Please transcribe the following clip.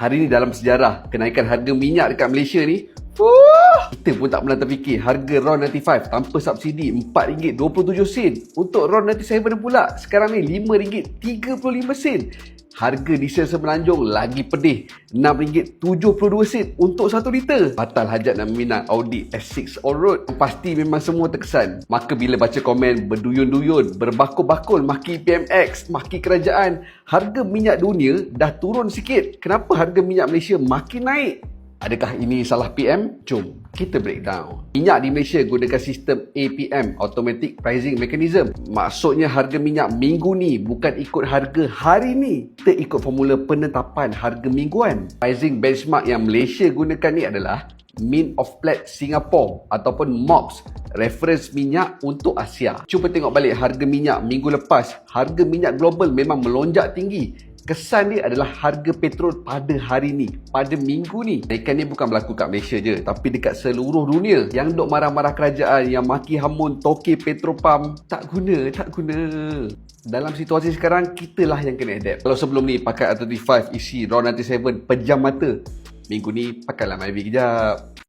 Hari ni dalam sejarah kenaikan harga minyak dekat Malaysia ni, kita pun tak pernah terfikir harga RON 95 tanpa subsidi RM4.27. Untuk RON 97 pula sekarang ni RM5.35. Harga diesel semenanjung lagi pedih, RM6.72 untuk 1 liter. Batal hajat nak meminang Audi S6 on-road. Pasti memang semua terkesan. Maka bila baca komen berduyun-duyun, berbakul-bakul maki PMX, maki kerajaan, harga minyak dunia dah turun sikit, kenapa harga minyak Malaysia makin naik? Adakah ini salah PM? Jom kita breakdown. Minyak di Malaysia gunakan sistem APM, Automatic Pricing Mechanism. Maksudnya harga minyak minggu ni bukan ikut harga hari ni. Kita ikut formula penetapan harga mingguan. Pricing benchmark yang Malaysia gunakan ni adalah Mean of Platts Singapore ataupun MOPS, reference minyak untuk Asia. Cuba tengok balik harga minyak minggu lepas. Harga minyak global memang melonjak tinggi. Kesan dia adalah harga petrol pada hari ni, pada minggu ni. Naikan ni bukan berlaku kat Malaysia je, tapi dekat seluruh dunia. Yang duk marah-marah kerajaan, yang maki hamun toke Petropam, tak guna. Dalam situasi sekarang, kitalah yang kena adapt. Kalau sebelum ni pakai R35 isi RON 97 pejam mata, minggu ni pakailah MyV kejap.